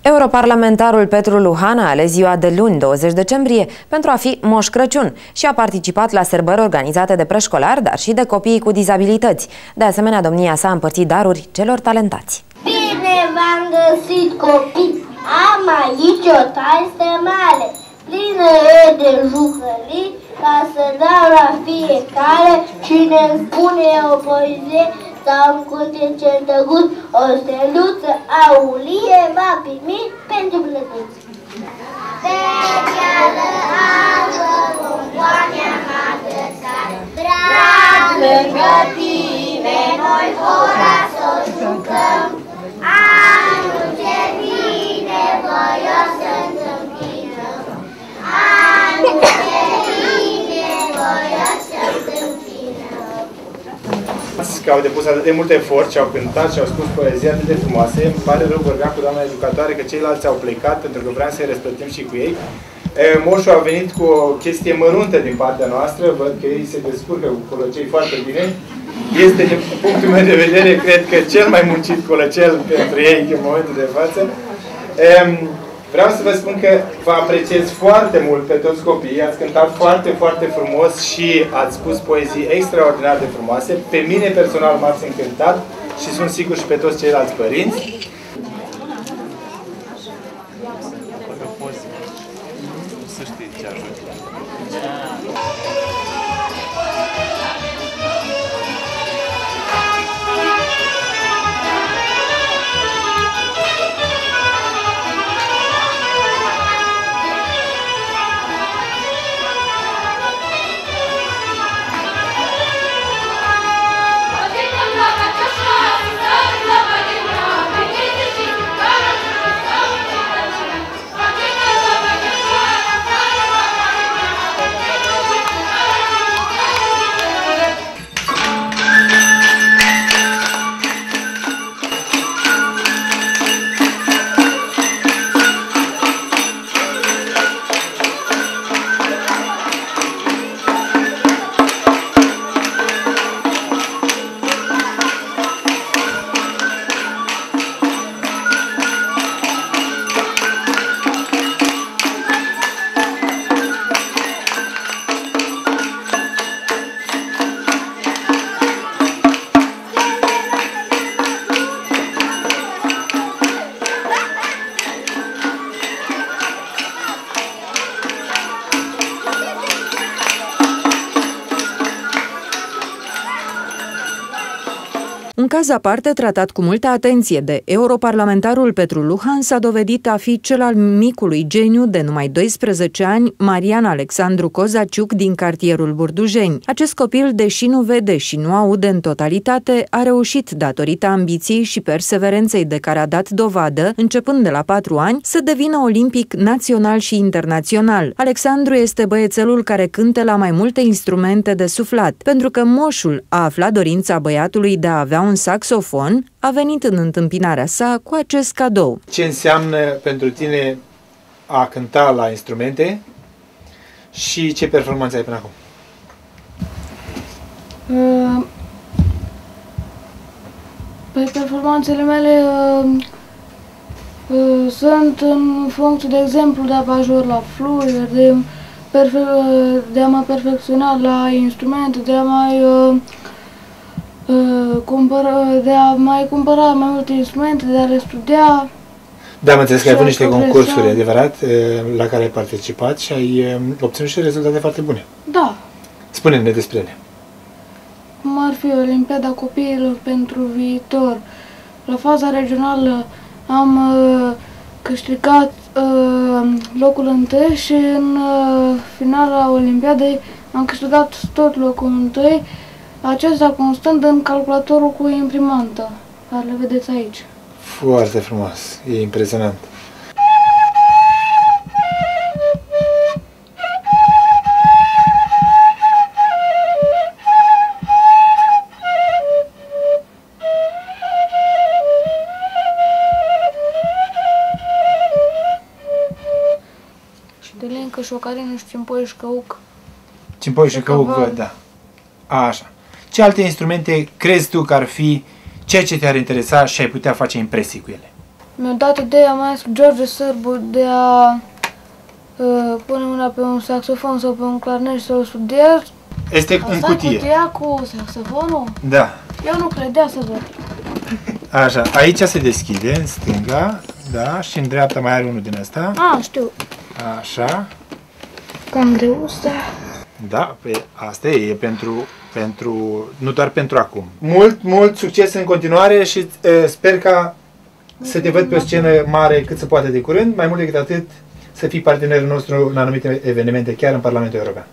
Europarlamentarul Petru Luhan a ales ziua de luni, 20 decembrie, pentru a fi Moș Crăciun și a participat la sărbări organizate de preșcolari, dar și de copiii cu dizabilități. De asemenea, domnia sa a împărțit daruri celor talentați. Bine v-am găsit, copii! Am aici o taisă mare, plină de jucării, ca să dau la fiecare cine îmi spune o poezie sau un cântece tăgut, o steluță aulie va primi pentru plăcuț. Pe piață albă, bomboanea m-a găsat, drag lângă tine, noi ora să o jucăm. Anul ce vine, voios să întâmpinăm. Anul ce vine, voios să întâmpinăm. Că au depus atât de mult efort și au cântat și au spus poezii atât de frumoase. Îmi pare rău, vorbeam cu doamna educatoare, că ceilalți au plecat pentru că vreau să-i răsplătim și cu ei. Moșul a venit cu o chestie măruntă din partea noastră, văd că ei se descurcă cu colăcei foarte bine. Este, din punctul meu de vedere, cred că cel mai muncit colăcel pentru ei în momentul de față. Vreau să vă spun că vă apreciez foarte mult pe toți copiii, ați cântat foarte, foarte frumos și ați spus poezii extraordinar de frumoase. Pe mine personal m-ați încântat și sunt sigur și pe toți ceilalți părinți. Un caz aparte tratat cu multă atenție de europarlamentarul Petru Luhan s-a dovedit a fi cel al micului geniu de numai 12 ani, Marian Alexandru Cozaciuc din cartierul Burdujeni. Acest copil, deși nu vede și nu aude în totalitate, a reușit, datorită ambiției și perseverenței de care a dat dovadă, începând de la 4 ani, să devină olimpic național și internațional. Alexandru este băiețelul care cântă la mai multe instrumente de suflat. Pentru că moșul a aflat dorința băiatului de a avea un saxofon, a venit în întâmpinarea sa cu acest cadou. Ce înseamnă pentru tine a cânta la instrumente și ce performanțe ai până acum? Păi performanțele mele sunt în funcție, de exemplu, de abajur la fluier, de a mă perfecționa la instrumente, de a mai cumpăra mai multe instrumente, de a le studia. Da, am înțeles că ai avut niște concursuri, adevărat, la care ai participat și ai obținut și rezultate foarte bune. Da. Spune-ne despre ele. Cum ar fi Olimpiada Copiilor pentru viitor. La faza regională am câștigat locul întâi și în finala Olimpiadei am câștigat tot locul întâi. Acesta constând în calculatorul cu imprimantă, care le vedeți aici. Foarte frumos, e impresionant. Și de Lencă, Șocarină și Cimpoi și Căuc. Cimpoi și Căuc, văd, da. Așa. Ce alte instrumente crezi tu că ar fi ceea ce te-ar interesa și ai putea face impresii cu ele? mi-a dat ideea maestru George Sârbu de a pune mâna pe un saxofon sau pe un clarinet și să-l studiez. Este în cutie. Cutia cu saxofonul? Da. Eu nu credea să văd. Așa, aici se deschide, în stânga, da, și în dreapta mai are unul din ăsta. Știu. Așa. Cam greu ăsta. Da, asta e pentru, nu doar pentru acum. Mult succes în continuare și sper ca să te văd pe o scenă mare cât se poate de curând, mai mult decât atât să fii partenerul nostru în anumite evenimente, chiar în Parlamentul European.